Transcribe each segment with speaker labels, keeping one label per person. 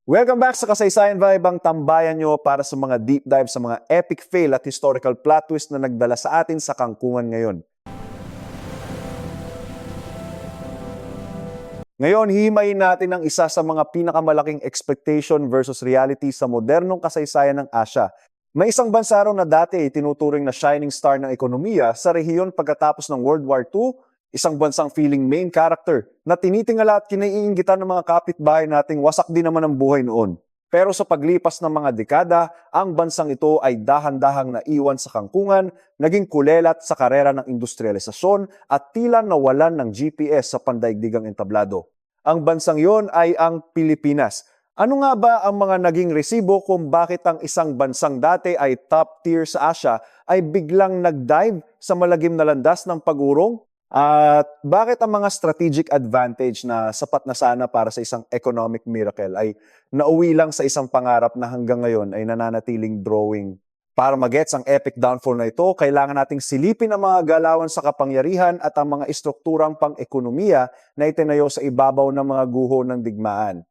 Speaker 1: Welcome back sa Kasaysayan Vibe, ang tambayan nyo para sa mga deep dive sa mga epic fail at historical plot twist na nagdala sa atin sa kangkungan ngayon. Ngayon, hihimayin natin ang isa sa mga pinakamalaking expectation versus reality sa modernong kasaysayan ng Asya. May isang bansa raw na dati tinuturing na shining star ng ekonomiya sa rehiyon pagkatapos ng World War II, isang bansang feeling main character na tinitingala at kinaiinggitan ng mga kapitbahay nating wasak din naman ang buhay noon. Pero sa paglipas ng mga dekada, ang bansang ito ay dahan-dahang naiwan sa kangkungan, naging kulelat sa karera ng industrialisasyon at tila nawalan ng GPS sa pandaigdigang entablado. Ang bansang yon ay ang Pilipinas. Ano nga ba ang mga naging resibo kung bakit ang isang bansang dati ay top tier sa Asia ay biglang nag-dive sa malagim na landas ng pag-urong? At bakit ang mga strategic advantage na sapat na sana para sa isang economic miracle ay nauwi lang sa isang pangarap na hanggang ngayon ay nananatiling drawing? Para magets ang epic downfall na ito, kailangan nating silipin ang mga galawan sa kapangyarihan at ang mga istrukturang pang-ekonomiya na itinayo sa ibabaw ng mga guho ng digmaan.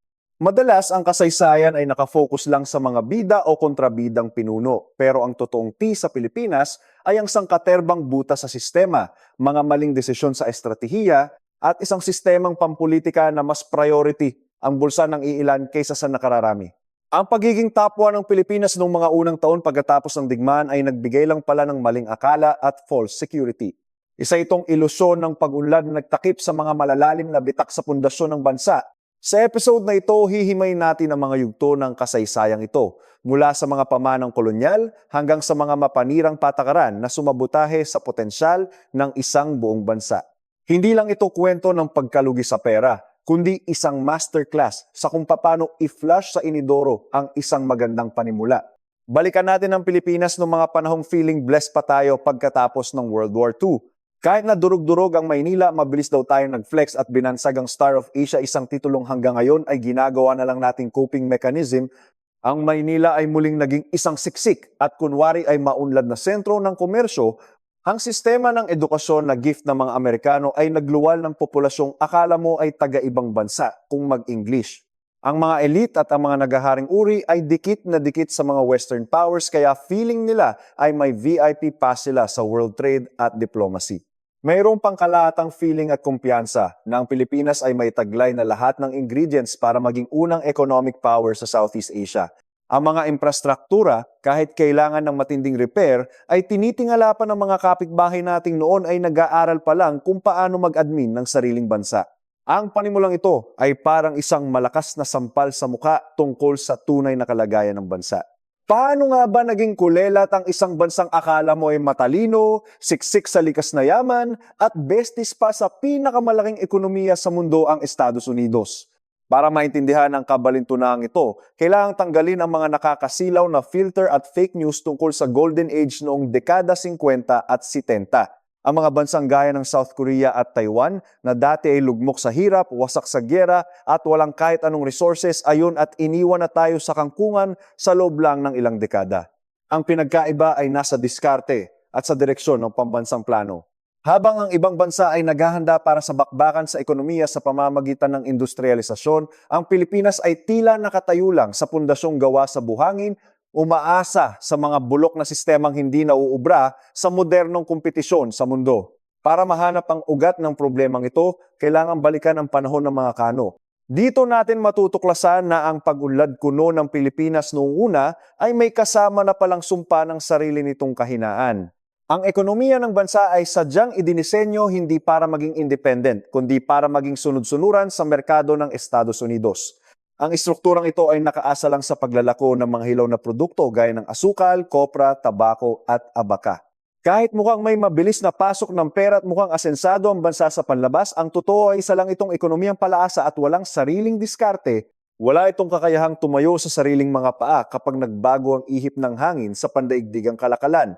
Speaker 1: Madalas, ang kasaysayan ay nakafocus lang sa mga bida o kontrabidang pinuno. Pero ang totoong T sa Pilipinas ay ang sangkaterbang buta sa sistema, mga maling desisyon sa estratehiya, at isang sistemang pampolitika na mas priority ang bulsa ng iilan kaysa sa nakararami. Ang pagiging top 1 ng Pilipinas noong mga unang taon pagkatapos ng digmaan ay nagbigay lang pala ng maling akala at false security. Isa itong ilusyon ng pag-unlad na nagtakip sa mga malalalim na bitak sa pundasyon ng bansa. Sa episode na ito, hihimay natin ang mga yugto ng kasaysayang ito, mula sa mga pamanang kolonyal hanggang sa mga mapanirang patakaran na sumabutahe sa potensyal ng isang buong bansa. Hindi lang ito kwento ng pagkalugi sa pera, kundi isang masterclass sa kung paano i-flush sa inidoro ang isang magandang panimula. Balikan natin ang Pilipinas noong mga panahong feeling blessed pa tayo pagkatapos ng World War II. Kahit na durug-durog ang Maynila, mabilis daw tayong nag-flex at binansag ang Star of Asia, isang titulong hanggang ngayon ay ginagawa na lang nating coping mechanism. Ang Maynila ay muling naging isang siksik at kunwari ay maunlad na sentro ng komersyo. Ang sistema ng edukasyon na gift ng mga Amerikano ay nagluwal ng populasyong akala mo ay taga-ibang bansa kung mag-English. Ang mga elite at ang mga nagaharing uri ay dikit na dikit sa mga Western powers kaya feeling nila ay may VIP pass sila sa world trade at diplomacy. Mayroong pangkalahatang feeling at kumpiyansa na ang Pilipinas ay may taglay na lahat ng ingredients para maging unang economic power sa Southeast Asia. Ang mga infrastruktura, kahit kailangan ng matinding repair, ay tinitingala pa ng mga kapitbahay nating noon ay nag-aaral pa lang kung paano mag-admin ng sariling bansa. Ang panimulang ito ay parang isang malakas na sampal sa muka tungkol sa tunay na kalagayan ng bansa. Paano nga ba naging kulelat ang isang bansang akala mo ay matalino, siksik sa likas na yaman, at bestis pa sa pinakamalaking ekonomiya sa mundo ang Estados Unidos? Para maintindihan ang kabalintunahang ito, kailangang tanggalin ang mga nakakasilaw na filter at fake news tungkol sa Golden Age noong dekada 50 at 70. Ang mga bansang gaya ng South Korea at Taiwan na dati ay lugmok sa hirap, wasak sa gyera at walang kahit anong resources ayon at iniwan na tayo sa kangkungan sa loob lang ng ilang dekada. Ang pinagkaiba ay nasa diskarte at sa direksyon ng pambansang plano. Habang ang ibang bansa ay naghahanda para sa bakbakan sa ekonomiya sa pamamagitan ng industrialisasyon, ang Pilipinas ay tila nakatayo lang sa pundasyong gawa sa buhangin, umaasa sa mga bulok na sistemang hindi nauubra sa modernong kompetisyon sa mundo. Para mahanap ang ugat ng problemang ito, kailangan balikan ang panahon ng mga Kano. Dito natin matutuklasan na ang pag-unlad kuno ng Pilipinas noong una ay may kasama na palang sumpa ng sarili nitong kahinaan. Ang ekonomiya ng bansa ay sadyang idinisenyo hindi para maging independent, kundi para maging sunod-sunuran sa merkado ng Estados Unidos. Ang istrukturang ito ay nakaasa lang sa paglalako ng mga hilaw na produkto gaya ng asukal, kopra, tabako at abaka. Kahit mukhang may mabilis na pasok ng pera at mukhang asensado ang bansa sa panlabas, ang totoo ay isa lang itong ekonomiyang palaasa at walang sariling diskarte. Wala itong kakayahang tumayo sa sariling mga paa kapag nagbago ang ihip ng hangin sa pandaigdigang kalakalan.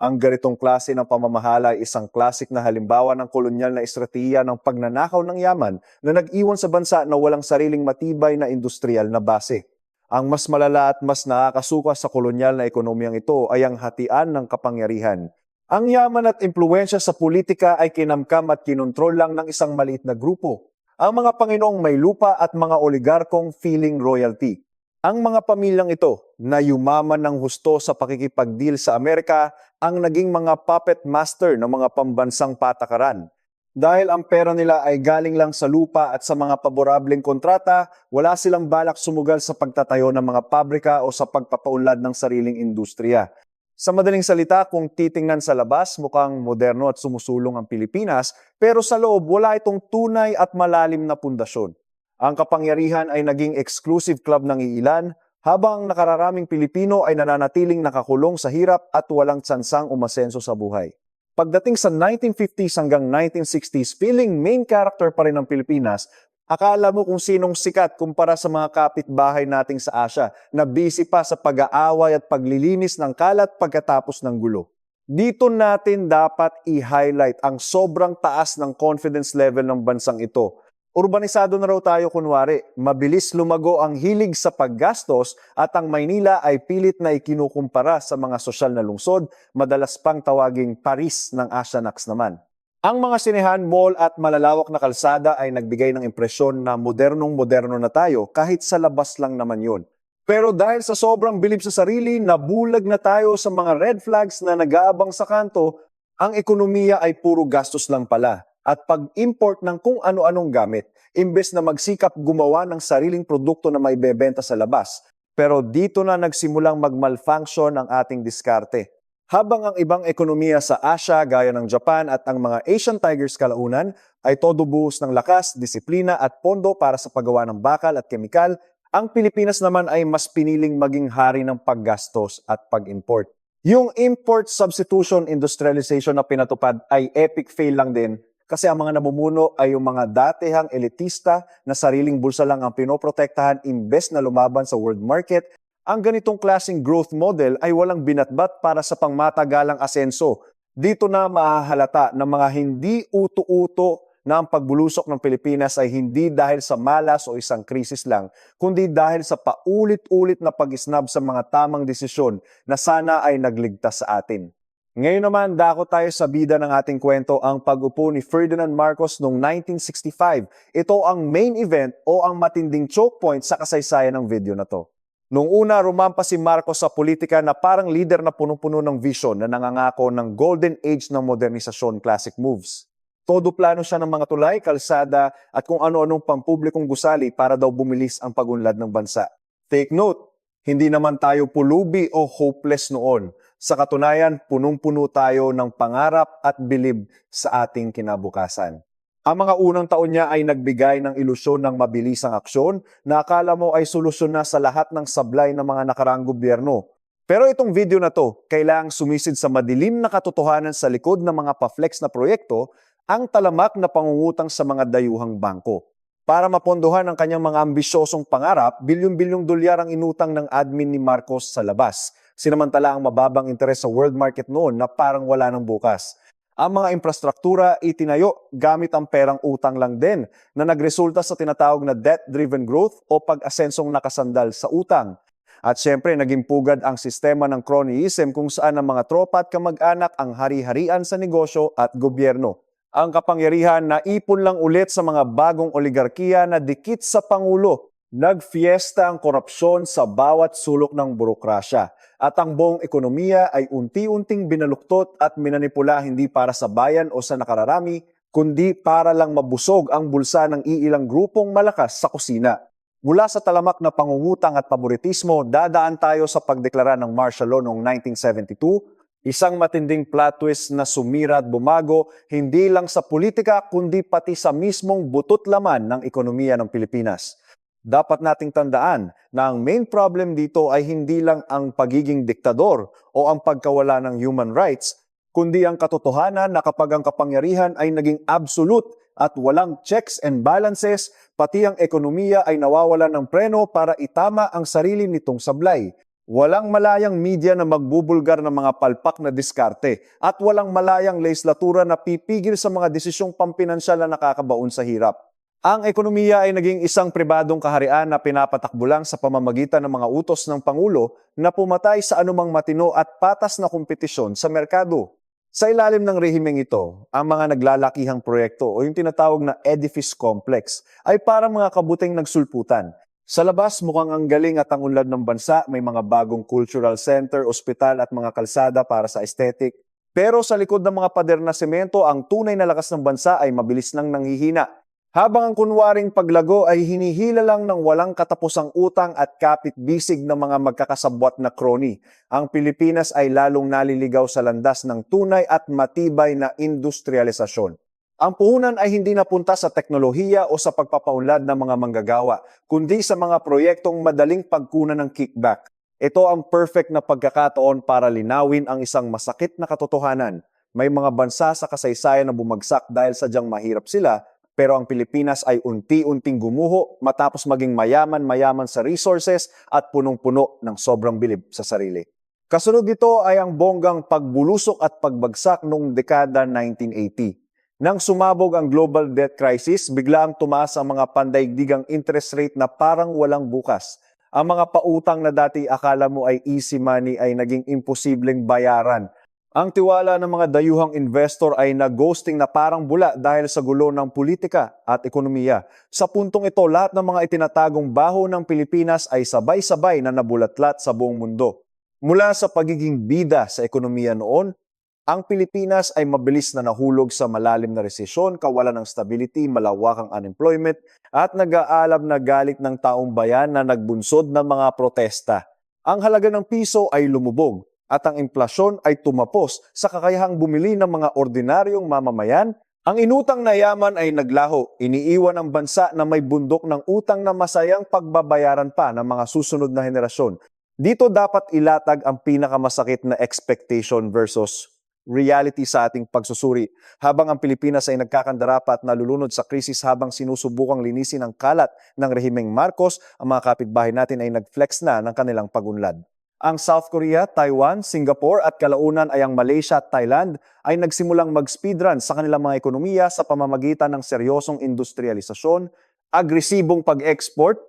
Speaker 1: Ang ganitong klase ng pamamahala ay isang klasik na halimbawa ng kolonyal na estratehiya ng pagnanakaw ng yaman na nag-iwan sa bansa na walang sariling matibay na industrial na base. Ang mas malala at mas nakakasuka sa kolonyal na ekonomiyang ito ay ang hatian ng kapangyarihan. Ang yaman at impluwensya sa politika ay kinamkam at kinontrol lang ng isang maliit na grupo. Ang mga Panginoong may lupa at mga oligarkong feeling royalty. Ang mga pamilyang ito na yumaman ng husto sa pakikipagdeal sa Amerika ang naging mga puppet master ng mga pambansang patakaran. Dahil ang pera nila ay galing lang sa lupa at sa mga paborableng kontrata, wala silang balak sumugal sa pagtatayo ng mga pabrika o sa pagpapaunlad ng sariling industriya. Sa madaling salita, kung titingnan sa labas, mukhang moderno at sumusulong ang Pilipinas, pero sa loob wala itong tunay at malalim na pundasyon. Ang kapangyarihan ay naging exclusive club ng iilan, habang nakararaming Pilipino ay nananatiling nakakulong sa hirap at walang tsansang umasenso sa buhay. Pagdating sa 1950s hanggang 1960s, feeling main character pa rin ng Pilipinas, akala mo kung sinong sikat kumpara sa mga kapitbahay nating sa Asia na busy pa sa pag-aaway at paglilinis ng kalat pagkatapos ng gulo. Dito natin dapat i-highlight ang sobrang taas ng confidence level ng bansang ito. Urbanisado na raw tayo kunwari, mabilis lumago ang hilig sa paggastos at ang Maynila ay pilit na ikinukumpara sa mga sosyal na lungsod, madalas pang tawaging Paris ng Asianax naman. Ang mga sinehan, mall at malalawak na kalsada ay nagbigay ng impresyon na modernong-moderno na tayo kahit sa labas lang naman yun. Pero dahil sa sobrang bilib sa sarili, nabulag na tayo sa mga red flags na nag-aabang sa kanto, ang ekonomiya ay puro gastos lang pala. At pag-import ng kung ano-anong gamit, imbes na magsikap gumawa ng sariling produkto na may bebenta sa labas. Pero dito na nagsimulang mag-malfunction ang ating diskarte. Habang ang ibang ekonomiya sa Asia gaya ng Japan at ang mga Asian Tigers kalaunan ay todo buhos ng lakas, disiplina at pondo para sa paggawa ng bakal at kemikal, ang Pilipinas naman ay mas piniling maging hari ng paggastos at pag-import. Yung import substitution industrialization na pinatupad ay epic fail lang din. Kasi ang mga namumuno ay yung mga datihang elitista na sariling bulsa lang ang pinoprotektahan imbes na lumaban sa world market. Ang ganitong klaseng growth model ay walang binatbat para sa pangmatagalang asenso. Dito na mahahalata ng mga hindi uto-uto na ang pagbulusok ng Pilipinas ay hindi dahil sa malas o isang krisis lang, kundi dahil sa paulit-ulit na pag-isnab sa mga tamang desisyon na sana ay nagligtas sa atin. Ngayon naman, dako tayo sa bida ng ating kwento, ang pag-upo ni Ferdinand Marcos noong 1965. Ito ang main event o ang matinding choke point sa kasaysayan ng video na to. Noong una, rumampas si Marcos sa politika na parang leader na punong-puno ng vision na nangangako ng golden age ng modernisasyon, classic moves. Todo plano siya ng mga tulay, kalsada at kung ano-anong pampublikong gusali para daw bumilis ang pagunlad ng bansa. Take note, hindi naman tayo pulubi o hopeless noon. Sa katunayan, punong-puno tayo ng pangarap at bilib sa ating kinabukasan. Ang mga unang taon niya ay nagbigay ng ilusyon ng mabilisang aksyon na akala mo ay solusyon na sa lahat ng sablay ng mga nakaraang gobyerno. Pero itong video na to, kailangang sumisid sa madilim na katotohanan sa likod ng mga pa-flex na proyekto, ang talamak na pangungutang sa mga dayuhang bangko. Para mapondohan ang kanyang mga ambisyosong pangarap, bilyon-bilyong dolyar ang inutang ng admin ni Marcos sa labas. Sinamantala ang mababang interes sa world market noon na parang wala ng bukas. Ang mga infrastruktura itinayo gamit ang perang utang lang din na nagresulta sa tinatawag na debt-driven growth o pag-asensong nakasandal sa utang. At syempre, naging pugad ang sistema ng cronyism kung saan ang mga tropa at kamag-anak ang hari-harian sa negosyo at gobyerno. Ang kapangyarihan na ipon lang ulit sa mga bagong oligarkiya na dikit sa Pangulo. Nagfiesta ang korupsyon sa bawat sulok ng burokrasya at ang buong ekonomiya ay unti-unting binaluktot at minanipula hindi para sa bayan o sa nakararami, kundi para lang mabusog ang bulsa ng iilang grupong malakas sa kusina. Mula sa talamak na pangungutang at paboritismo, dadaan tayo sa pagdeklara ng martial law noong 1972, isang matinding plot twist na sumira at bumago hindi lang sa politika kundi pati sa mismong butot laman ng ekonomiya ng Pilipinas. Dapat nating tandaan na ang main problem dito ay hindi lang ang pagiging diktador o ang pagkawala ng human rights, kundi ang katotohanan na kapag ang kapangyarihan ay naging absolute at walang checks and balances, pati ang ekonomiya ay nawawala ng preno para itama ang sarili nitong sablay. Walang malayang media na magbubulgar ng mga palpak na diskarte at walang malayang legislatura na pipigil sa mga desisyong pampinansyal na nakakabaon sa hirap. Ang ekonomiya ay naging isang pribadong kaharian na pinapatakbo lang sa pamamagitan ng mga utos ng Pangulo na pumatay sa anumang matino at patas na kompetisyon sa merkado. Sa ilalim ng rehimeng ito, ang mga naglalakihang proyekto o yung tinatawag na edifice complex ay parang mga kabuting nagsulputan. Sa labas, mukhang ang galing at ang unlad ng bansa, may mga bagong cultural center, ospital at mga kalsada para sa aesthetic. Pero sa likod ng mga pader na semento, ang tunay na lakas ng bansa ay mabilis nang nanghihina. Habang ang kunwaring paglago ay hinihila lang ng walang katapusang utang at kapit-bisig ng mga magkakasabwat na kroni. Ang Pilipinas ay lalong naliligaw sa landas ng tunay at matibay na industrialisasyon. Ang puhunan ay hindi napunta sa teknolohiya o sa pagpapaunlad ng mga manggagawa, kundi sa mga proyektong madaling pagkunan ng kickback. Ito ang perfect na pagkakataon para linawin ang isang masakit na katotohanan. May mga bansa sa kasaysayan na bumagsak dahil sadyang mahirap sila, pero ang Pilipinas ay unti-unting gumuho matapos maging mayaman-mayaman sa resources at punong-puno ng sobrang bilib sa sarili. Kasunod nito ay ang bonggang pagbulusok at pagbagsak noong dekada 1980. Nang sumabog ang global debt crisis, biglaang tumaas ang mga pandaigdigang interest rate na parang walang bukas. Ang mga pautang na dati akala mo ay easy money ay naging imposibleng bayaran. Ang tiwala ng mga dayuhang investor ay nag-ghosting na parang bula dahil sa gulo ng politika at ekonomiya. Sa puntong ito, lahat ng mga itinatagong baho ng Pilipinas ay sabay-sabay na nabulatlat sa buong mundo. Mula sa pagiging bida sa ekonomiya noon, ang Pilipinas ay mabilis na nahulog sa malalim na resesyon, kawalan ng stability, malawakang unemployment, at nag-aalab na galit ng taong bayan na nagbunsod ng mga protesta. Ang halaga ng piso ay lumubog at ang inflasyon ay tumapos sa kakayahang bumili ng mga ordinaryong mamamayan. Ang inutang na yaman ay naglaho, iniiwan ang bansa na may bundok ng utang na masayang pagbabayaran pa ng mga susunod na henerasyon. Dito dapat ilatag ang pinakamasakit na expectation versus reality sa ating pagsusuri. Habang ang Pilipinas ay nagkakandara at nalulunod sa krisis habang sinusubukang linisin ang kalat ng rehimeng Marcos, ang mga kapitbahay natin ay nag-flex na ng kanilang pagunlad. Ang South Korea, Taiwan, Singapore at kalaunan ay ang Malaysia at Thailand ay nagsimulang mag-speedrun sa kanilang mga ekonomiya sa pamamagitan ng seryosong industrialisasyon, agresibong pag-export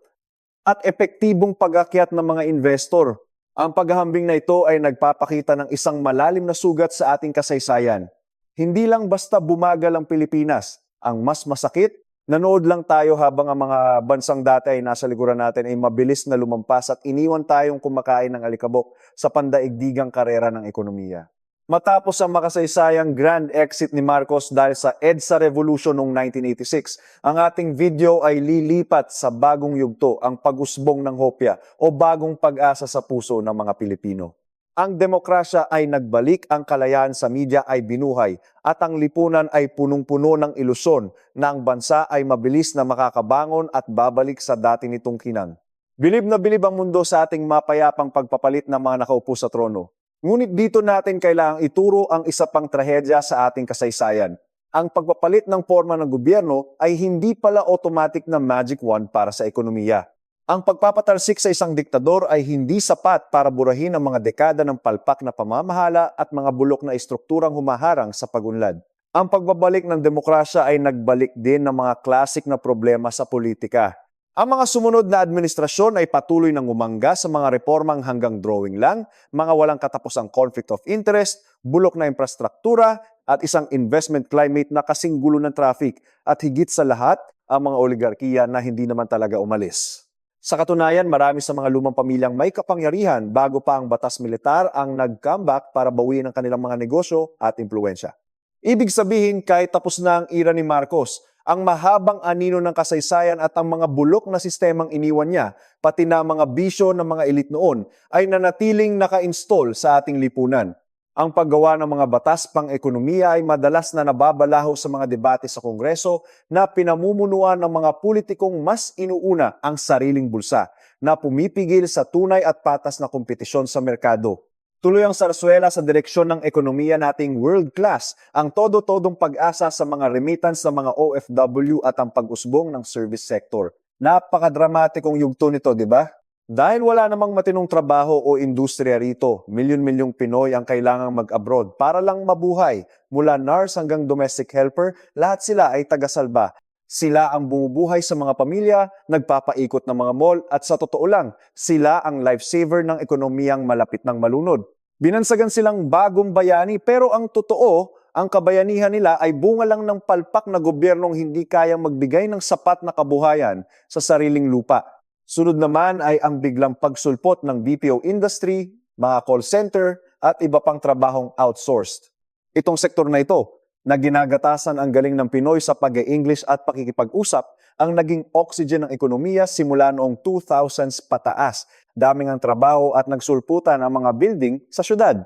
Speaker 1: at epektibong pag-akyat ng mga investor. Ang paghahambing na ito ay nagpapakita ng isang malalim na sugat sa ating kasaysayan. Hindi lang basta bumagal ang Pilipinas. Ang mas masakit, nanood lang tayo habang ang mga bansang dati ay nasa likuran natin ay mabilis na lumampas at iniwan tayong kumakain ng alikabok sa pandaigdigang karera ng ekonomiya. Matapos ang makasaysayang grand exit ni Marcos dahil sa EDSA Revolution noong 1986, ang ating video ay lilipat sa bagong yugto, ang pag-usbong ng hopya o bagong pag-asa sa puso ng mga Pilipino. Ang demokrasya ay nagbalik, ang kalayaan sa media ay binuhay, at ang lipunan ay punong-puno ng ilusyon na ang bansa ay mabilis na makakabangon at babalik sa dati nitong kinang. Bilib na bilib ang mundo sa ating mapayapang pagpapalit ng mga nakaupo sa trono. Ngunit dito natin kailangang ituro ang isa pang trahedya sa ating kasaysayan. Ang pagpapalit ng forma ng gobyerno ay hindi pala automatic na magic wand para sa ekonomiya. Ang pagpapatalsik sa isang diktador ay hindi sapat para burahin ang mga dekada ng palpak na pamamahala at mga bulok na estrukturang humaharang sa pagunlad. Ang pagbabalik ng demokrasya ay nagbalik din ng mga klasik na problema sa politika. Ang mga sumunod na administrasyon ay patuloy nang umangga sa mga reformang hanggang drawing lang, mga walang katapusang conflict of interest, bulok na infrastruktura, at isang investment climate na kasing gulo ng traffic, at higit sa lahat, ang mga oligarkiya na hindi naman talaga umalis. Sa katunayan, marami sa mga lumang pamilyang may kapangyarihan bago pa ang batas militar ang nag-comeback para bawiin ang kanilang mga negosyo at impluensya. Ibig sabihin, kahit tapos na ang era ni Marcos, ang mahabang anino ng kasaysayan at ang mga bulok na sistemang iniwan niya, pati na mga bisyo ng mga elite noon, ay nanatiling naka-install sa ating lipunan. Ang paggawa ng mga batas pang-ekonomiya ay madalas na nababalaho sa mga debate sa Kongreso na pinamumunuan ng mga politikong mas inuuna ang sariling bulsa, na pumipigil sa tunay at patas na kompetisyon sa merkado. Tuloy ang sarsuela sa direksyon ng ekonomiya nating world class, ang todo-todong pag-asa sa mga remittance ng mga OFW at ang pag-usbong ng service sector. Napakadramatikong yugto nito, di ba? Dahil wala namang matinong trabaho o industriya rito, milyon-milyong Pinoy ang kailangang mag-abroad para lang mabuhay. Mula nurse hanggang domestic helper, lahat sila ay taga-salba. Sila ang bumubuhay sa mga pamilya, nagpapaikot ng mga mall, at sa totoo lang, sila ang lifesaver ng ekonomiyang malapit ng malunod. Binansagan silang bagong bayani, pero ang totoo, ang kabayanihan nila ay bunga lang ng palpak na gobyernong hindi kayang magbigay ng sapat na kabuhayan sa sariling lupa. Sunod naman ay ang biglang pagsulpot ng BPO industry, mga call center, at iba pang trabahong outsourced. Itong sektor na ito, na ginagatasan ang galing ng Pinoy sa pag-e-English at pakikipag-usap, ang naging oxygen ng ekonomiya simula noong 2000s pataas. Daming ang trabaho at nagsulputan ang mga building sa syudad.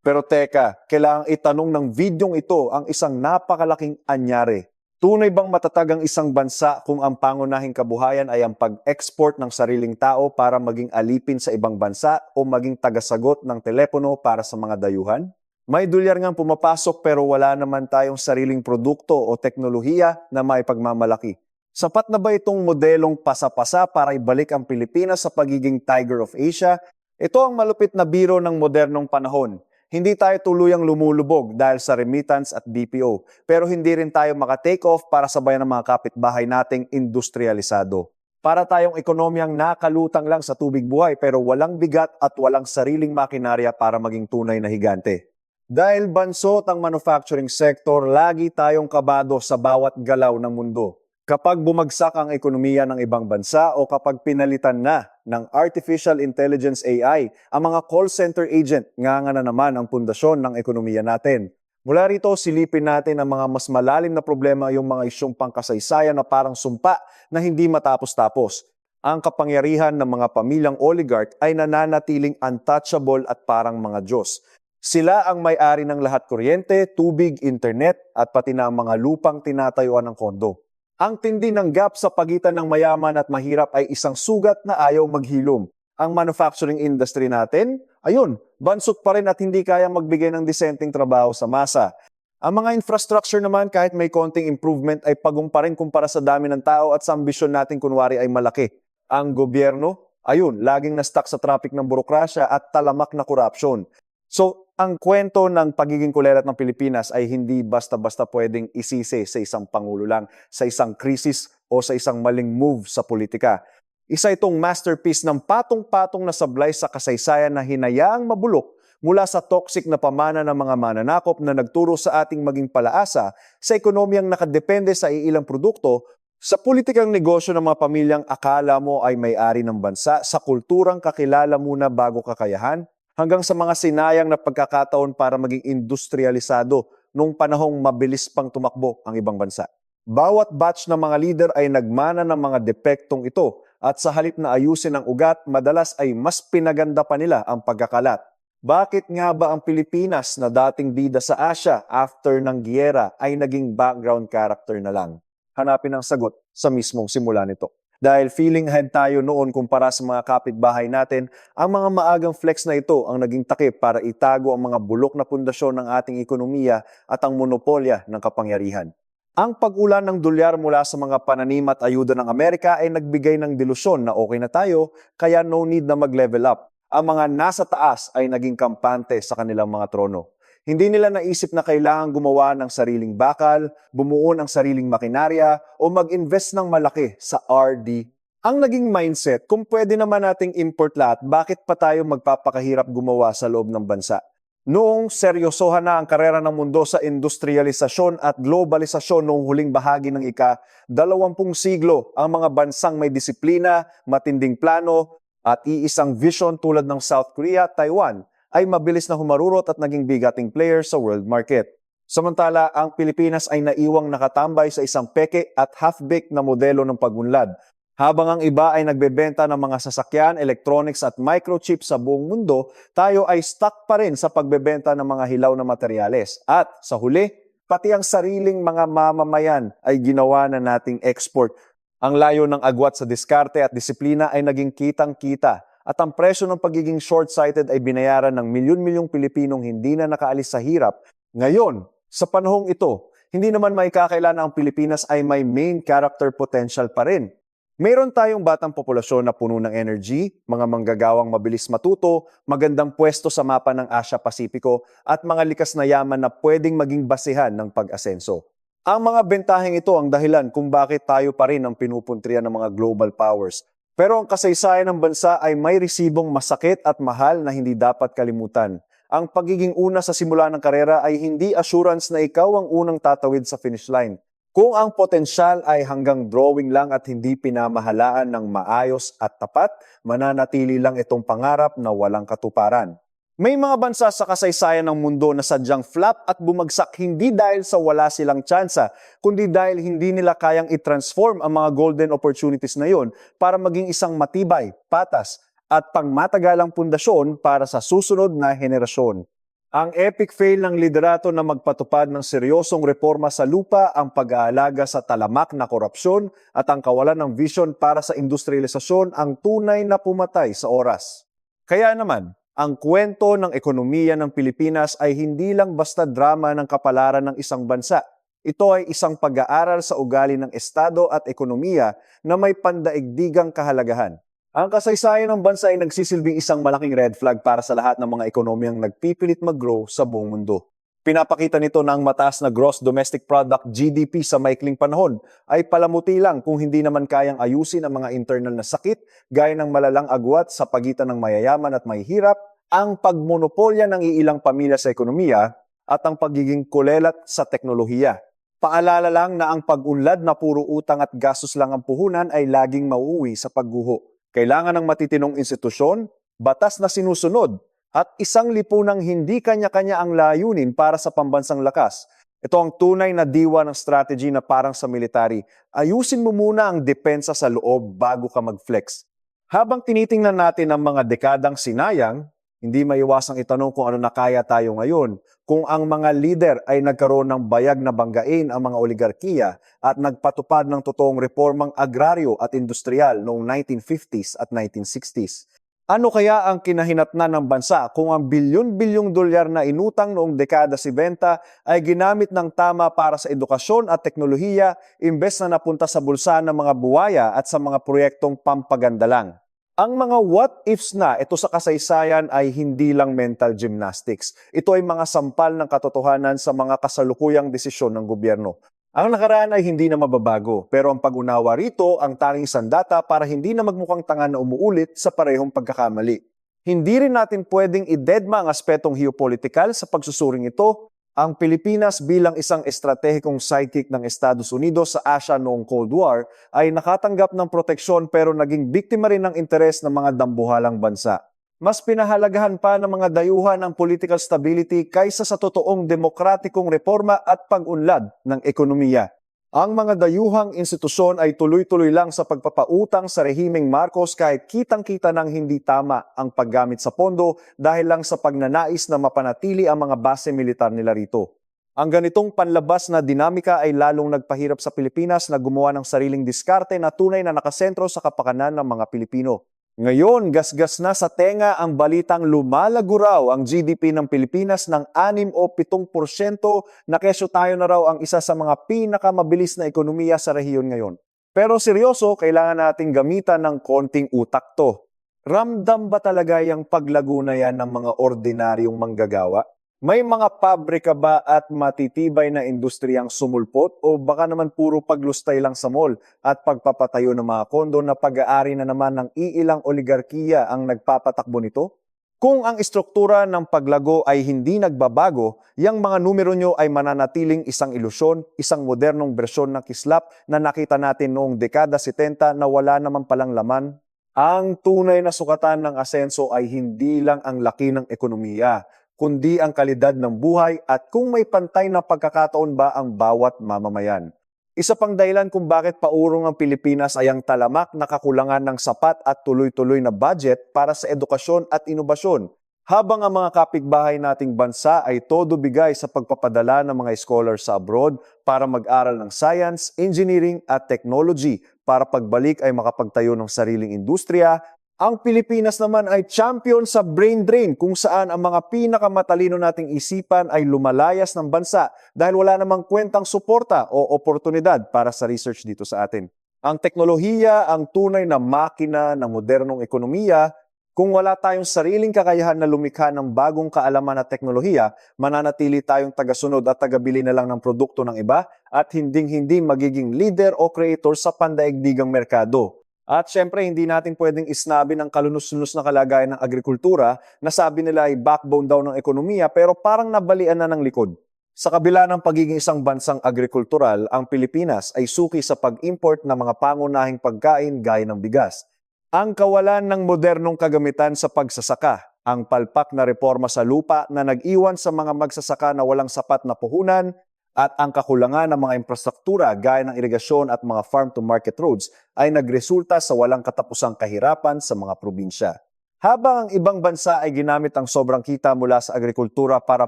Speaker 1: Pero teka, kailangang itanong ng videong ito ang isang napakalaking anyari. Tunay bang matatag ang isang bansa kung ang pangunahing kabuhayan ay ang pag-export ng sariling tao para maging alipin sa ibang bansa o maging tagasagot ng telepono para sa mga dayuhan? May dolyar ngang pumapasok pero wala naman tayong sariling produkto o teknolohiya na may pagmamalaki. Sapat na ba itong modelong pasa-pasa para ibalik ang Pilipinas sa pagiging Tiger of Asia? Ito ang malupit na biro ng modernong panahon. Hindi tayo tuluyang lumulubog dahil sa remittance at BPO, pero hindi rin tayo maka-take off para sabayan ng mga kapitbahay nating industrialisado. Para tayong ekonomiyang nakalutang lang sa tubig buhay pero walang bigat at walang sariling makinarya para maging tunay na higante. Dahil bansot ang manufacturing sector, lagi tayong kabado sa bawat galaw ng mundo. Kapag bumagsak ang ekonomiya ng ibang bansa o kapag pinalitan na ng Artificial Intelligence AI, ang mga call center agent nga na naman ang pundasyon ng ekonomiya natin. Mula rito, silipin natin ang mga mas malalim na problema, yung mga isyong pangkasaysayan na parang sumpa na hindi matapos-tapos. Ang kapangyarihan ng mga pamilyang oligarch ay nananatiling untouchable at parang mga Diyos. Sila ang may-ari ng lahat kuryente, tubig, internet at pati na ang mga lupang tinatayuan ng kondo. Ang tindi ng gap sa pagitan ng mayaman at mahirap ay isang sugat na ayaw maghilom. Ang manufacturing industry natin, ayun, bansot pa rin at hindi kayang magbigay ng disenteng trabaho sa masa. Ang mga infrastructure naman kahit may konting improvement ay pagong pa rin kumpara sa dami ng tao at sa ambisyon natin kunwari ay malaki. Ang gobyerno, ayun, laging na-stuck sa traffic ng burokrasya at talamak na korupsyon. So, ang kwento ng pagiging kulerat ng Pilipinas ay hindi basta-basta pwedeng isisi sa isang pangulo lang, sa isang krisis o sa isang maling move sa politika. Isa itong masterpiece ng patong-patong na sablay sa kasaysayan na hinayaang mabulok mula sa toxic na pamana ng mga mananakop na nagturo sa ating maging palaasa sa ekonomiyang nakadepende sa iilang produkto, sa politikang negosyo ng mga pamilyang akala mo ay may-ari ng bansa, sa kulturang kakilala muna bago kakayahan, hanggang sa mga sinayang na pagkakataon para maging industrialisado nung panahong mabilis pang tumakbo ang ibang bansa. Bawat batch ng mga leader ay nagmana ng mga depektong ito at sa halip na ayusin ang ugat, madalas ay mas pinaganda pa nila ang pagkakalat. Bakit nga ba ang Pilipinas na dating bida sa Asia after ng giyera ay naging background character na lang? Hanapin ang sagot sa mismong simula nito. Dahil feeling ahead tayo noon kumpara sa mga kapitbahay natin, ang mga maagang flex na ito ang naging takip para itago ang mga bulok na pundasyon ng ating ekonomiya at ang monopolya ng kapangyarihan. Ang pag-ulan ng dolyar mula sa mga pananim at ayuda ng Amerika ay nagbigay ng delusyon na okay na tayo, kaya no need na mag-level up. Ang mga nasa taas ay naging kampante sa kanilang mga trono. Hindi nila naisip na kailangan gumawa ng sariling bakal, bumuo ng sariling makinarya, o mag-invest ng malaki sa R&D. Ang naging mindset, kung pwede naman nating import lahat, bakit pa tayo magpapakahirap gumawa sa loob ng bansa? Noong seryosohan na ang karera ng mundo sa industrialisasyon at globalisasyon noong huling bahagi ng ika-20 siglo, ang mga bansang may disiplina, matinding plano, at iisang vision tulad ng South Korea at Taiwan, ay mabilis na humarurot at naging bigating player sa world market. Samantala, ang Pilipinas ay naiwang nakatambay sa isang peke at half-baked na modelo ng pagunlad. Habang ang iba ay nagbebenta ng mga sasakyan, electronics at microchips sa buong mundo, tayo ay stuck pa rin sa pagbebenta ng mga hilaw na materyales. At sa huli, pati ang sariling mga mamamayan ay ginawa na nating export. Ang layo ng agwat sa diskarte at disiplina ay naging kitang-kita. At ang presyo ng pagiging short-sighted ay binayaran ng milyon-milyong Pilipinong hindi na nakaalis sa hirap. Ngayon, sa panahong ito, hindi naman maikakailan na ang Pilipinas ay may main character potential pa rin. Mayroon tayong batang populasyon na puno ng energy, mga manggagawang mabilis matuto, magandang pwesto sa mapa ng Asia-Pasipiko, at mga likas na yaman na pwedeng maging basehan ng pag-asenso. Ang mga bentaheng ito ang dahilan kung bakit tayo pa rin ang pinupuntrian ng mga global powers. Pero ang kasaysayan ng bansa ay may resibong masakit at mahal na hindi dapat kalimutan. Ang pagiging una sa simula ng karera ay hindi assurance na ikaw ang unang tatawid sa finish line. Kung ang potensyal ay hanggang drawing lang at hindi pinamahalaan ng maayos at tapat, mananatili lang itong pangarap na walang katuparan. May mga bansa sa kasaysayan ng mundo na sadyang flop at bumagsak hindi dahil sa wala silang tsansa, kundi dahil hindi nila kayang i-transform ang mga golden opportunities na yon para maging isang matibay, patas, at pangmatagalang pundasyon para sa susunod na henerasyon. Ang epic fail ng liderato na magpatupad ng seryosong reforma sa lupa, ang pag-aalaga sa talamak na korupsyon at ang kawalan ng vision para sa industrialisasyon ang tunay na pumatay sa oras. Kaya naman, ang kwento ng ekonomiya ng Pilipinas ay hindi lang basta drama ng kapalaran ng isang bansa. Ito ay isang pag-aaral sa ugali ng Estado at ekonomiya na may pandaigdigang kahalagahan. Ang kasaysayan ng bansa ay nagsisilbing isang malaking red flag para sa lahat ng mga ekonomiyang nagpipilit mag-grow sa buong mundo. Pinapakita nito na ang mataas na Gross Domestic Product GDP sa maikling panahon ay palamuti lang kung hindi naman kayang ayusin ang mga internal na sakit gaya ng malalang agwat sa pagitan ng mayayaman at mahihirap, ang pagmonopolya ng iilang pamilya sa ekonomiya at ang pagiging kulelat sa teknolohiya. Paalala lang na ang pag-unlad na puro utang at gastos lang ang puhunan ay laging mauuwi sa pagguho. Kailangan ng matitinong institusyon, batas na sinusunod, at isang lipunang hindi kanya-kanya ang layunin para sa pambansang lakas. Ito ang tunay na diwa ng strategy na parang sa military. Ayusin mo muna ang depensa sa loob bago ka mag-flex. Habang tinitingnan natin ang mga dekadang sinayang, hindi maiwasang itanong kung ano na kaya tayo ngayon. Kung ang mga leader ay nagkaroon ng bayag na banggain ang mga oligarkiya at nagpatupad ng totoong reformang agraryo at industrial noong 1950s at 1960s. Ano kaya ang kinahinatnan ng bansa kung ang bilyon-bilyong dolyar na inutang noong dekada 70 ay ginamit ng tama para sa edukasyon at teknolohiya imbes na napunta sa bulsa ng mga buwaya at sa mga proyektong pampaganda lang? Ang mga what-ifs na ito sa kasaysayan ay hindi lang mental gymnastics. Ito ay mga sampal ng katotohanan sa mga kasalukuyang desisyon ng gobyerno. Ang nakaraan ay hindi na mababago, pero ang pag-unawa rito ang tanging sandata para hindi na magmukhang tanga na umuulit sa parehong pagkakamali. Hindi rin natin pwedeng idedma ang aspetong geopolitikal sa pagsusuring ito. Ang Pilipinas bilang isang estratehikong sidekick ng Estados Unidos sa Asia noong Cold War ay nakatanggap ng proteksyon pero naging biktima rin ng interes ng mga dambuhalang bansa. Mas pinahalagahan pa ng mga dayuhan ang political stability kaysa sa totoong demokratikong reforma at pag-unlad ng ekonomiya. Ang mga dayuhang institusyon ay tuloy-tuloy lang sa pagpapautang sa rehimeng Marcos kahit kitang-kita ng hindi tama ang paggamit sa pondo dahil lang sa pagnanais na mapanatili ang mga base militar nila rito. Ang ganitong panlabas na dinamika ay lalong nagpahirap sa Pilipinas na gumawa ng sariling diskarte na tunay na nakasentro sa kapakanan ng mga Pilipino. Ngayon, gasgas na sa tenga ang balitang lumalago raw ang GDP ng Pilipinas ng 6 o 7% na kesyo tayo na raw ang isa sa mga pinakamabilis na ekonomiya sa rehiyon ngayon. Pero seryoso, kailangan nating gamitan ng konting utak to. Ramdam ba talaga yung paglago na yan ng mga ordinaryong manggagawa? May mga pabrika ba at matitibay na industriyang sumulpot o baka naman puro paglustay lang sa mall at pagpapatayo ng mga kondo na pag-aari na naman ng iilang oligarkiya ang nagpapatakbo nito? Kung ang istruktura ng paglago ay hindi nagbabago, yang mga numero nyo ay mananatiling isang ilusyon, isang modernong bersyon ng kislap na nakita natin noong dekada 70 na wala naman palang laman. Ang tunay na sukatan ng asenso ay hindi lang ang laki ng ekonomiya, kundi ang kalidad ng buhay at kung may pantay na pagkakataon ba ang bawat mamamayan. Isa pang dahilan kung bakit paurong ang Pilipinas ay ang talamak na kakulangan ng sapat at tuloy-tuloy na budget para sa edukasyon at inobasyon, habang ang mga kapitbahay nating bansa ay todo bigay sa pagpapadala ng mga scholars sa abroad para mag-aral ng science, engineering at technology para pagbalik ay makapagtayo ng sariling industriya. Ang Pilipinas naman ay champion sa brain drain kung saan ang mga pinakamatalino nating isipan ay lumalayas ng bansa dahil wala namang kwentang suporta o oportunidad para sa research dito sa atin. Ang teknolohiya, ang tunay na makina ng modernong ekonomiya, kung wala tayong sariling kakayahan na lumikha ng bagong kaalaman at teknolohiya, mananatili tayong tagasunod at tagabili na lang ng produkto ng iba at hinding-hindi magiging leader o creator sa pandaigdigang merkado. At syempre, hindi natin pwedeng isnabi ng kalunos-lunos na kalagayan ng agrikultura na sabi nila ay backbone daw ng ekonomiya pero parang nabalian na ng likod. Sa kabila ng pagiging isang bansang agrikultural, ang Pilipinas ay suki sa pag-import ng mga pangunahing pagkain gaya ng bigas. Ang kawalan ng modernong kagamitan sa pagsasaka, ang palpak na reforma sa lupa na nag-iwan sa mga magsasaka na walang sapat na puhunan, at ang kakulangan ng mga infrastruktura gaya ng irigasyon at mga farm-to-market roads ay nagresulta sa walang katapusang kahirapan sa mga probinsya. Habang ang ibang bansa ay ginamit ang sobrang kita mula sa agrikultura para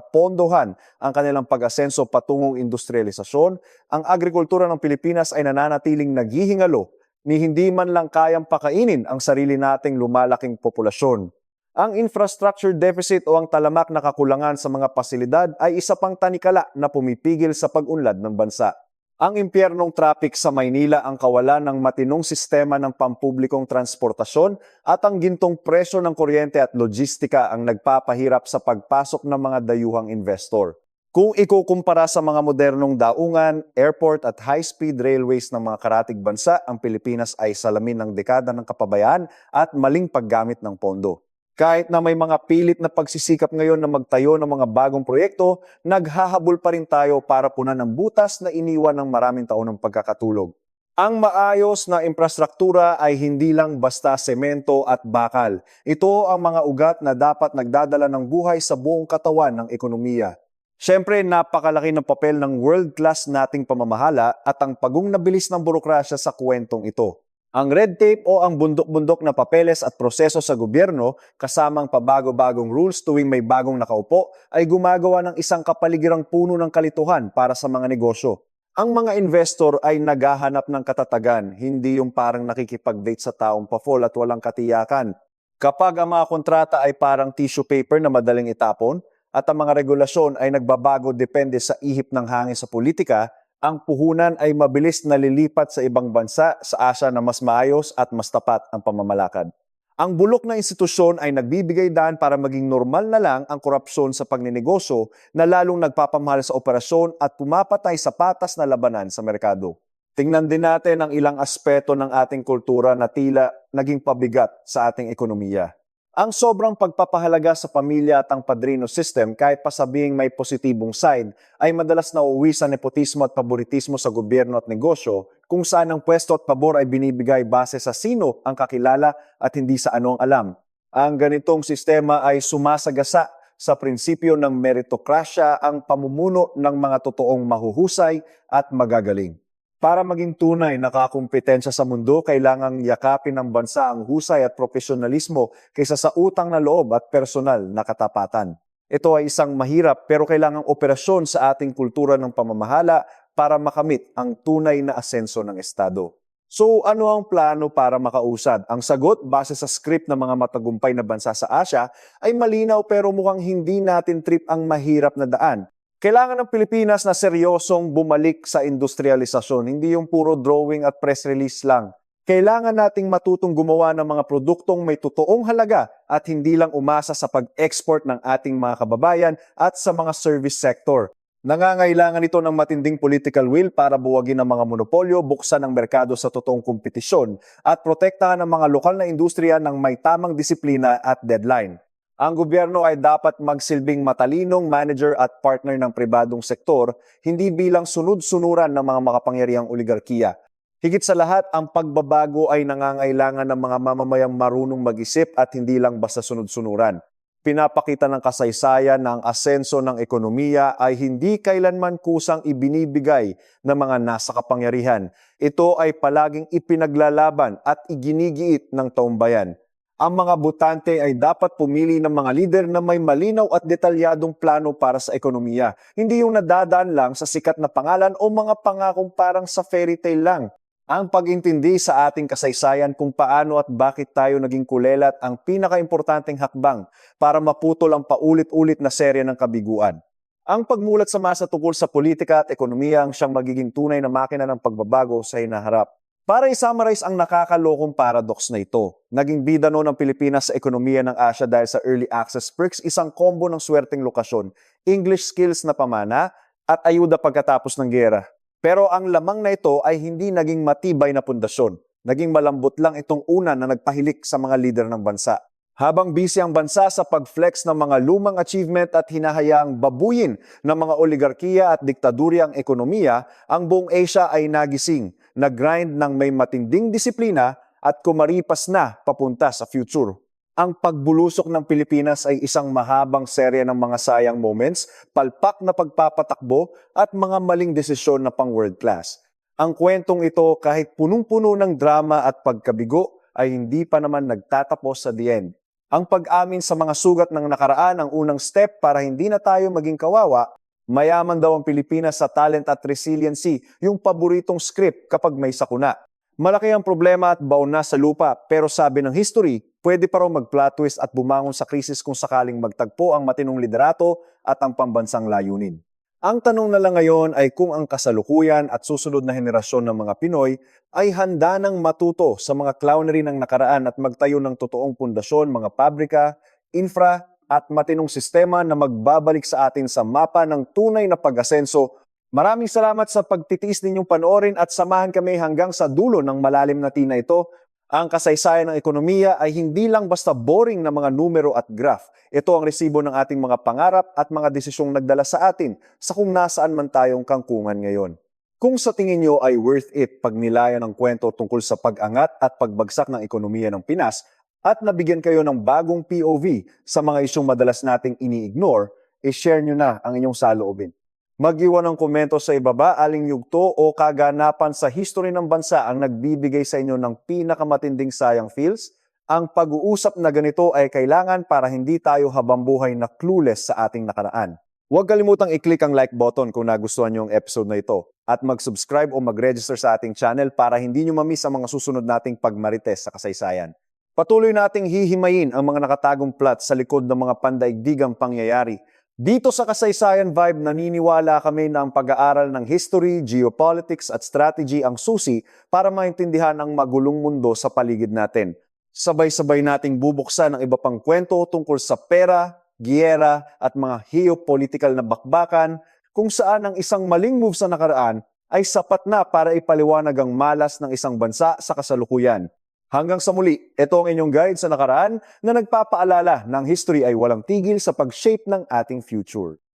Speaker 1: pondohan ang kanilang pag-asenso patungong industrialisasyon, ang agrikultura ng Pilipinas ay nananatiling naghihingalo ni hindi man lang kayang pakainin ang sarili nating lumalaking populasyon. Ang infrastructure deficit o ang talamak na kakulangan sa mga pasilidad ay isa pang tanikala na pumipigil sa pag-unlad ng bansa. Ang impyernong traffic sa Maynila ang kawalan ng matinong sistema ng pampublikong transportasyon at ang gintong presyo ng kuryente at logistika ang nagpapahirap sa pagpasok ng mga dayuhang investor. Kung ikukumpara sa mga modernong daungan, airport at high-speed railways ng mga karatig bansa, ang Pilipinas ay salamin ng dekada ng kapabayaan at maling paggamit ng pondo. Kahit na may mga pilit na pagsisikap ngayon na magtayo ng mga bagong proyekto, naghahabol pa rin tayo para punan ang butas na iniwan ng maraming taon ng pagkakatulog. Ang maayos na infrastruktura ay hindi lang basta semento at bakal. Ito ang mga ugat na dapat nagdadala ng buhay sa buong katawan ng ekonomiya. Siyempre, napakalaki ng papel ng world-class nating pamamahala at ang pagong na bilis ng burokrasya sa kwentong ito. Ang red tape o ang bundok-bundok na papeles at proseso sa gobyerno kasamang pabago-bagong rules tuwing may bagong nakaupo ay gumagawa ng isang kapaligirang puno ng kalituhan para sa mga negosyo. Ang mga investor ay naghahanap ng katatagan, hindi yung parang nakikipag-date sa taong pa-fall at walang katiyakan. Kapag ang mga kontrata ay parang tissue paper na madaling itapon at ang mga regulasyon ay nagbabago depende sa ihip ng hangin sa politika, ang puhunan ay mabilis na lilipat sa ibang bansa sa asa na mas maayos at mas tapat ang pamamalakad. Ang bulok na institusyon ay nagbibigay daan para maging normal na lang ang korupsyon sa pagninegosyo na lalong nagpapamahal sa operasyon at pumapatay sa patas na labanan sa merkado. Tingnan din natin ang ilang aspeto ng ating kultura na tila naging pabigat sa ating ekonomiya. Ang sobrang pagpapahalaga sa pamilya at ang padrino system kahit pa sabihing may positibong side ay madalas nauuwi sa nepotismo at paboritismo sa gobyerno at negosyo kung saan ang pwesto at pabor ay binibigay base sa sino ang kakilala at hindi sa anong alam. Ang ganitong sistema ay sumasagasa sa prinsipyo ng meritokrasya ang pamumuno ng mga totoong mahuhusay at magagaling. Para maging tunay na kakumpetensya sa mundo, kailangang yakapin ng bansa ang husay at profesionalismo kaysa sa utang na loob at personal na katapatan. Ito ay isang mahirap pero kailangang operasyon sa ating kultura ng pamamahala para makamit ang tunay na asenso ng Estado. So ano ang plano para makausad? Ang sagot base sa script ng mga matagumpay na bansa sa Asia ay malinaw pero mukhang hindi natin trip ang mahirap na daan. Kailangan ng Pilipinas na seryosong bumalik sa industrialisasyon, hindi yung puro drawing at press release lang. Kailangan nating matutong gumawa ng mga produktong may totoong halaga at hindi lang umasa sa pag-export ng ating mga kababayan at sa mga service sector. Nangangailangan ito ng matinding political will para buwagin ang mga monopolyo, buksan ang merkado sa totoong kompetisyon at protektahan ang mga lokal na industriya ng may tamang disiplina at deadline. Ang gobyerno ay dapat magsilbing matalinong manager at partner ng pribadong sektor, hindi bilang sunod-sunuran ng mga makapangyarihang oligarkiya. Higit sa lahat, ang pagbabago ay nangangailangan ng mga mamamayang marunong mag-isip at hindi lang basta sunod-sunuran. Pinapakita ng kasaysayan na ang asenso ng ekonomiya ay hindi kailanman kusang ibinibigay ng mga nasa kapangyarihan. Ito ay palaging ipinaglalaban at iginigiit ng taumbayan. Ang mga botante ay dapat pumili ng mga lider na may malinaw at detalyadong plano para sa ekonomiya. Hindi yung nadadaan lang sa sikat na pangalan o mga pangakong parang sa fairy tale lang. Ang pag-intindi sa ating kasaysayan kung paano at bakit tayo naging kulelat ang pinakaimportanteng hakbang para maputol ang paulit-ulit na serya ng kabiguan. Ang pagmulat sa masa tungkol sa politika at ekonomiya ang siyang magiging tunay na makina ng pagbabago sa hinaharap. Para i-summarize ang nakakalokong paradox na ito, naging bida noon ng Pilipinas sa ekonomiya ng Asia dahil sa early access perks, isang kombo ng swerteng lokasyon, English skills na pamana, at ayuda pagkatapos ng giyera. Pero ang lamang na ito ay hindi naging matibay na pundasyon. Naging malambot lang itong una na nagpahilik sa mga lider ng bansa. Habang busy ang bansa sa pag-flex ng mga lumang achievement at hinahayaang babuyin ng mga oligarkiya at diktadurya ang ekonomiya, ang buong Asia ay nagising, nag-grind ng may matinding disiplina at kumaripas na papunta sa future. Ang pagbulusok ng Pilipinas ay isang mahabang serya ng mga sayang moments, palpak na pagpapatakbo at mga maling desisyon na pang world class. Ang kwentong ito kahit punong-puno ng drama at pagkabigo ay hindi pa naman nagtatapos sa the end. Ang pag-amin sa mga sugat ng nakaraan ang unang step para hindi na tayo maging kawawa. Mayaman daw ang Pilipinas sa talent at resiliency, yung paboritong script kapag may sakuna. Malaki ang problema at baon na sa lupa, pero sabi ng history, pwede pa raw mag-plot twist at bumangon sa krisis kung sakaling magtagpo ang matinong liderato at ang pambansang layunin. Ang tanong na lang ngayon ay kung ang kasalukuyan at susunod na henerasyon ng mga Pinoy ay handa nang matuto sa mga clownery ng nakaraan at magtayo ng totoong pundasyon, mga pabrika, infra at matinong sistema na magbabalik sa atin sa mapa ng tunay na pag-asenso. Maraming salamat sa pagtitiis ninyong panoorin at samahan kami hanggang sa dulo ng malalim na tina ito. Ang kasaysayan ng ekonomiya ay hindi lang basta boring na mga numero at graph. Ito ang resibo ng ating mga pangarap at mga desisyong nagdala sa atin sa kung nasaan man tayong kangkungan ngayon. Kung sa tingin nyo ay worth it pag nilayan ang kwento tungkol sa pag-angat at pagbagsak ng ekonomiya ng Pinas at nabigyan kayo ng bagong POV sa mga isyong madalas nating ini-ignore, i-share nyo na ang inyong saloobin. Mag-iwan ng komento sa ibaba aling yugto o kaganapan sa history ng bansa ang nagbibigay sa inyo ng pinakamatinding sayang feels. Ang pag-uusap na ganito ay kailangan para hindi tayo habambuhay na clueless sa ating nakaraan. Huwag kalimutang i-click ang like button kung nagustuhan nyo ang episode na ito at mag-subscribe o mag-register sa ating channel para hindi nyo mamiss ang mga susunod nating pagmarites sa kasaysayan. Patuloy nating hihimayin ang mga nakatagong plot sa likod ng mga pandaigdigang pangyayari. Dito sa Kasaysayan Vibe, naniniwala kami na ang pag-aaral ng history, geopolitics at strategy ang susi para maintindihan ang magulong mundo sa paligid natin. Sabay-sabay nating bubuksan ang iba pang kwento tungkol sa pera, giyera at mga geopolitical na bakbakan kung saan ang isang maling move sa nakaraan ay sapat na para ipaliwanag ang malas ng isang bansa sa kasalukuyan. Hanggang sa muli, ito ang inyong guide sa nakaraan na nagpapaalala ng history ay walang tigil sa pag-shape ng ating future.